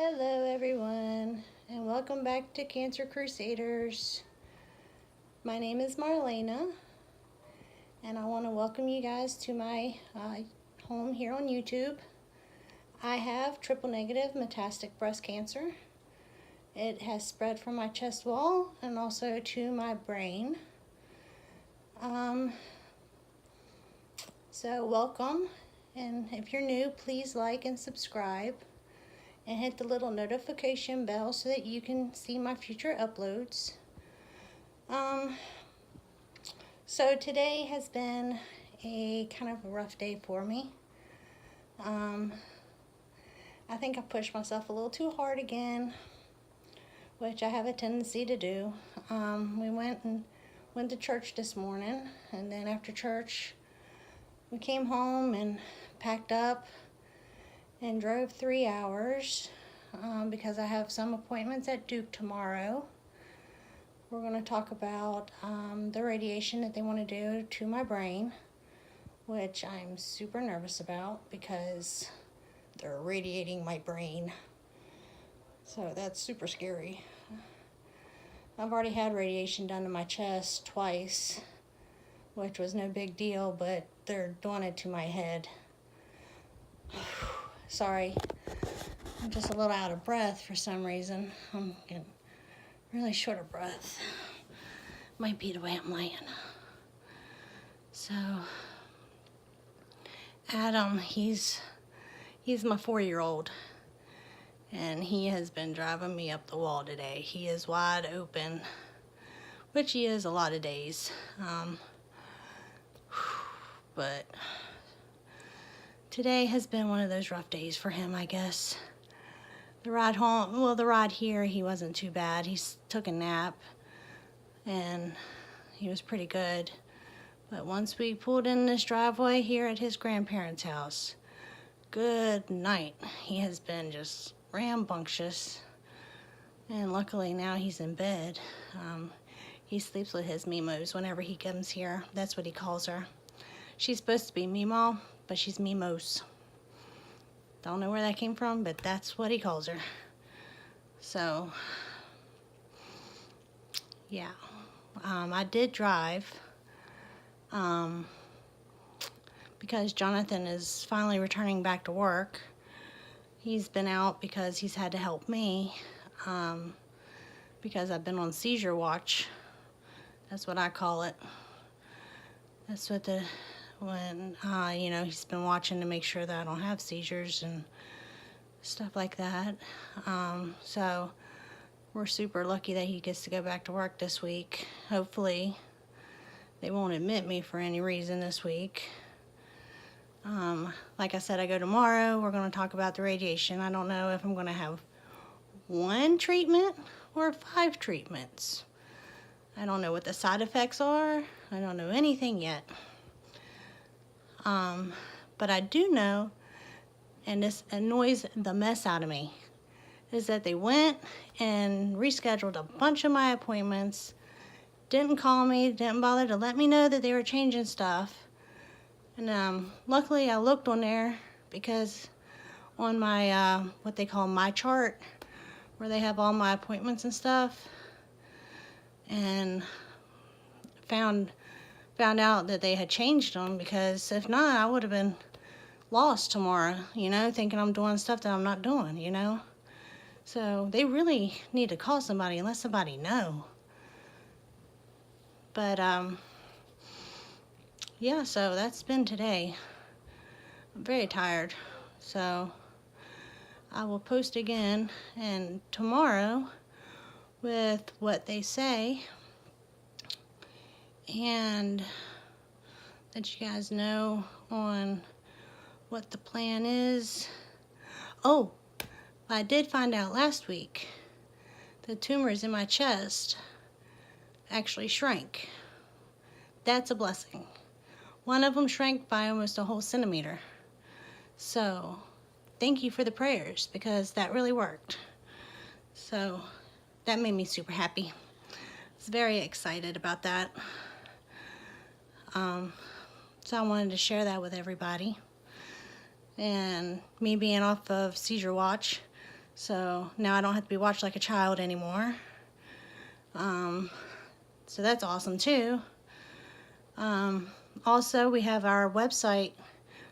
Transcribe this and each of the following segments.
Hello everyone, and welcome back to Cancer Crusaders. My name is Marlena, and I want to welcome you guys to my home here on YouTube. I have triple negative metastatic breast cancer. It has spread from my chest wall and also to my brain. So welcome, and if you're new, please like and subscribe. And hit the little notification bell so that you can see my future uploads. So today has been a kind of a rough day for me. I think I pushed myself a little too hard again, which I have a tendency to do. We went to church this morning, and then after church, we came home and packed up and drove 3 hours because I have some appointments at Duke tomorrow. We're going to talk about the radiation that they want to do to my brain, which I'm super nervous about because they're radiating my brain. So that's super scary. I've already had radiation done to my chest twice, which was no big deal, but they're doing it to my head. Sorry, I'm just a little out of breath for some reason. I'm getting really short of breath. Might be the way I'm laying. So, Adam, he's my 4-year-old, and he has been driving me up the wall today. He is wide open, which he is a lot of days. But today has been one of those rough days for him, I guess. The ride home, well, the ride here, he wasn't too bad. He took a nap, and he was pretty good. But once we pulled in this driveway here at his grandparents' house, good night. He has been just rambunctious, and luckily now he's in bed. He sleeps with his Mimos whenever he comes here. That's what he calls her. She's supposed to be Mimo, but she's Mimos. Don't know where that came from, but that's what he calls her. So, yeah. I did drive because Jonathan is finally returning back to work. He's been out because he's had to help me because I've been on seizure watch. That's what I call it. That's what he's been watching to make sure that I don't have seizures and stuff like that. So we're super lucky that he gets to go back to work this week. Hopefully they won't admit me for any reason this week. Like I said, I go tomorrow. We're going to talk about the radiation. I don't know if I'm going to have 1 treatment or 5 treatments. I don't know what the side effects are. I don't know anything yet. But I do know, and this annoys the mess out of me, is that they went and rescheduled a bunch of my appointments, didn't call me, didn't bother to let me know that they were changing stuff. And luckily I looked on there because on my, what they call my chart, where they have all my appointments and stuff, and found out that they had changed them, because if not, I would have been lost tomorrow, thinking I'm doing stuff that I'm not doing, So they really need to call somebody and let somebody know. But, yeah, so that's been today. I'm very tired, so I will post again, and tomorrow with what they say, and let you guys know on what the plan is. Oh, I did find out last week the tumors in my chest actually shrank. That's a blessing. One of them shrank by almost a whole centimeter. So thank you for the prayers, because that really worked. So that made me super happy. I was very excited about that. So I wanted to share that with everybody. And me being off of seizure watch, So now I don't have to be watched like a child anymore. So that's awesome too. Also, we have our website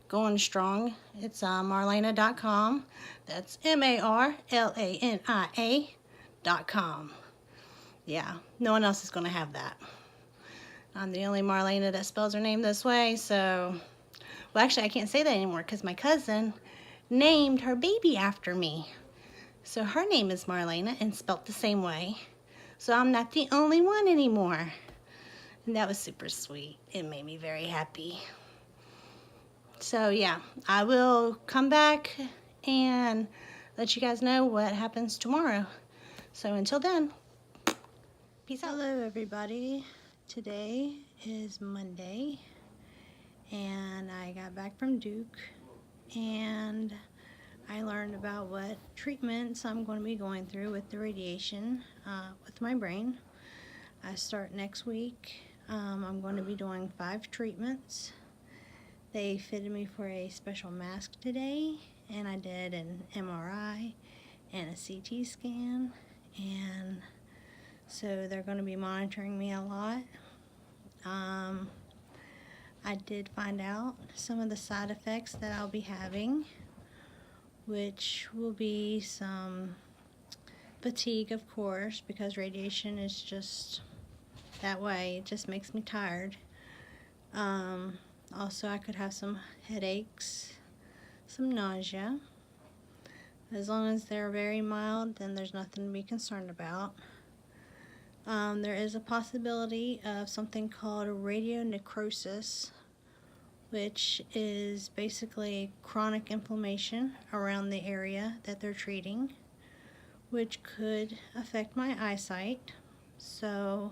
going strong. It's marlana.com. That's marlania.com. Yeah, no one else is going to have that. I'm the only Marlena that spells her name this way, so... Well, actually, I can't say that anymore because my cousin named her baby after me. So her name is Marlena and spelt the same way. So I'm not the only one anymore. And that was super sweet. It made me very happy. So yeah, I will come back and let you guys know what happens tomorrow. So until then, peace out. Hello everybody. Today is Monday and I got back from Duke and I learned about what treatments I'm going to be going through with the radiation with my brain. I start next week. I'm going to be doing 5 treatments. They fitted me for a special mask today, and I did an MRI and a CT scan, and so they're going to be monitoring me a lot. I did find out some of the side effects that I'll be having, which will be some fatigue, of course, because radiation is just that way. It just makes me tired. Also, I could have some headaches, some nausea. As long as they're very mild, then there's nothing to be concerned about. There is a possibility of something called radionecrosis, which is basically chronic inflammation around the area that they're treating, which could affect my eyesight. So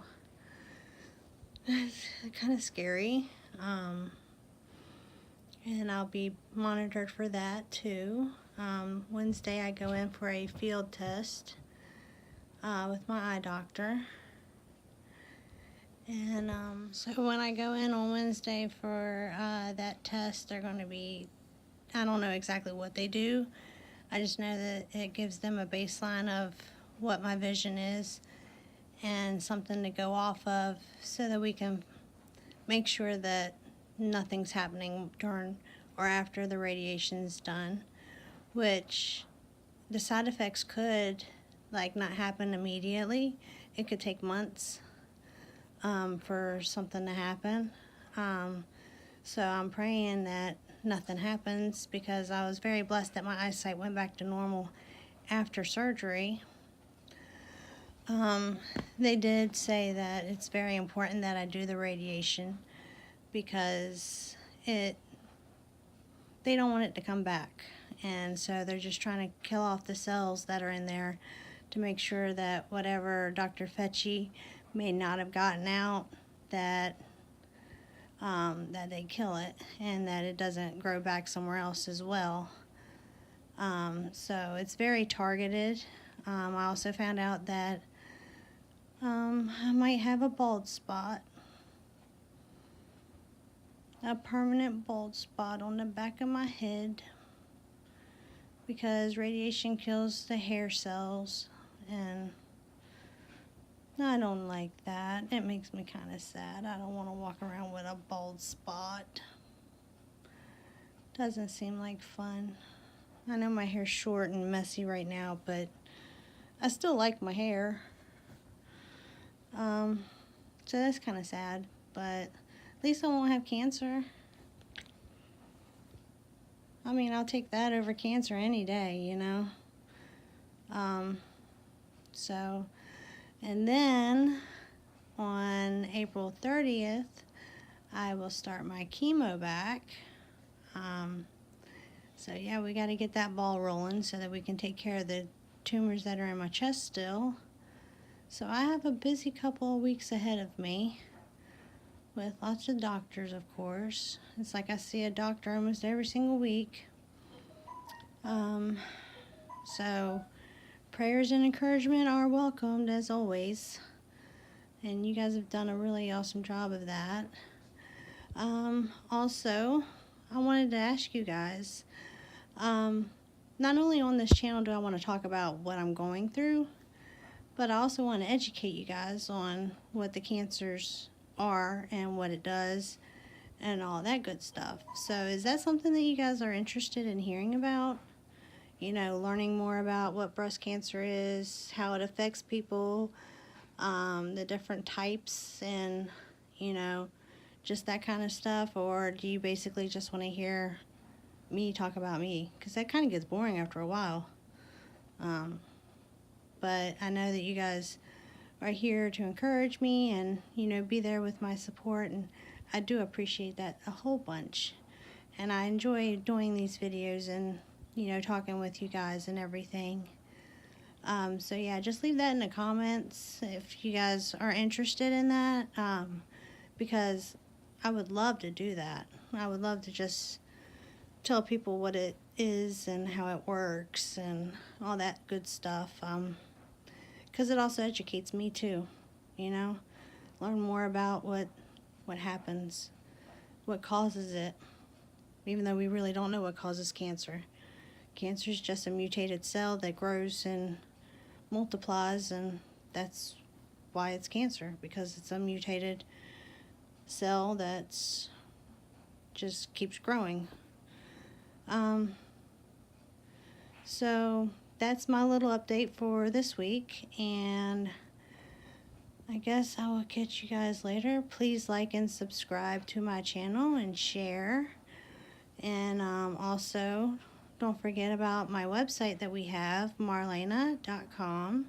that's kind of scary. And I'll be monitored for that too. Wednesday I go in for a field test with my eye doctor. And so when I go in on Wednesday for that test, they're going to be, I don't know exactly what they do. I just know that it gives them a baseline of what my vision is and something to go off of so that we can make sure that nothing's happening during or after the radiation's done, which the side effects could not happen immediately. It could take months for something to happen. So I'm praying that nothing happens, because I was very blessed that my eyesight went back to normal after surgery. They did say that it's very important that I do the radiation because they don't want it to come back. And so they're just trying to kill off the cells that are in there to make sure that whatever Dr. Fetchy may not have gotten out, that they kill it and that it doesn't grow back somewhere else as well. So it's very targeted. I also found out that I might have a bald spot. A permanent bald spot on the back of my head, because radiation kills the hair cells, and I don't like that. It makes me kind of sad. I don't want to walk around with a bald spot. Doesn't seem like fun. I know my hair's short and messy right now, but I still like my hair. So that's kind of sad, but at least I won't have cancer. I mean, I'll take that over cancer any day, you know. And then on April 30th, I will start my chemo back. So yeah, we got to get that ball rolling so that we can take care of the tumors that are in my chest still. So I have a busy couple of weeks ahead of me with lots of doctors, of course. It's like I see a doctor almost every single week. So prayers and encouragement are welcomed as always. And you guys have done a really awesome job of that. Also, I wanted to ask you guys, not only on this channel do I want to talk about what I'm going through, but I also want to educate you guys on what the cancers are and what it does and all that good stuff. So is that something that you guys are interested in hearing about? You know, learning more about what breast cancer is, how it affects people, the different types, and, you know, just that kind of stuff? Or do you basically just want to hear me talk about me? Because that kind of gets boring after a while. But I know that you guys are here to encourage me and, you know, be there with my support, and I do appreciate that a whole bunch. And I enjoy doing these videos and, you know, talking with you guys and everything. So yeah, just leave that in the comments if you guys are interested in that, because I would love to do that. I would love to just tell people what it is and how it works and all that good stuff, because it also educates me too, you know, learn more about what happens, what causes it, even though we really don't know what causes cancer. Cancer is just a mutated cell that grows and multiplies, and that's why it's cancer, because it's a mutated cell that's just keeps growing. So that's my little update for this week, and I guess I will catch you guys later. Please like and subscribe to my channel and share. And also, don't forget about my website that we have, marlena.com.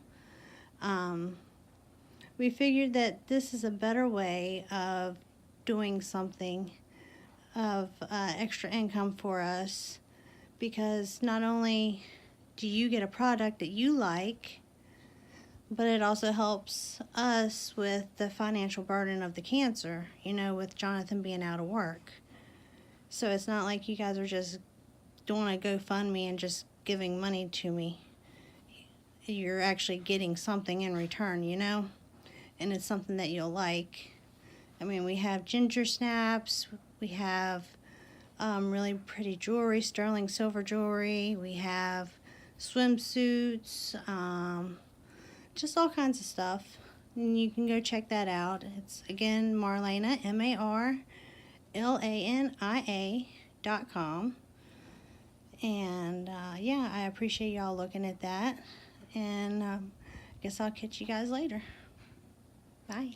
We figured that this is a better way of doing something of extra income for us, because not only do you get a product that you like, but it also helps us with the financial burden of the cancer, you know, with Jonathan being out of work. So it's not like you guys are just doing a GoFundMe and just giving money to me. You're actually getting something in return, you know, and it's something that you'll like. I mean, we have ginger snaps, we have really pretty jewelry, sterling silver jewelry, we have swimsuits, just all kinds of stuff, and you can go check that out. It's, again, Marlena, MARLANIA.com. And yeah, I appreciate y'all looking at that, and I guess I'll catch you guys later. Bye.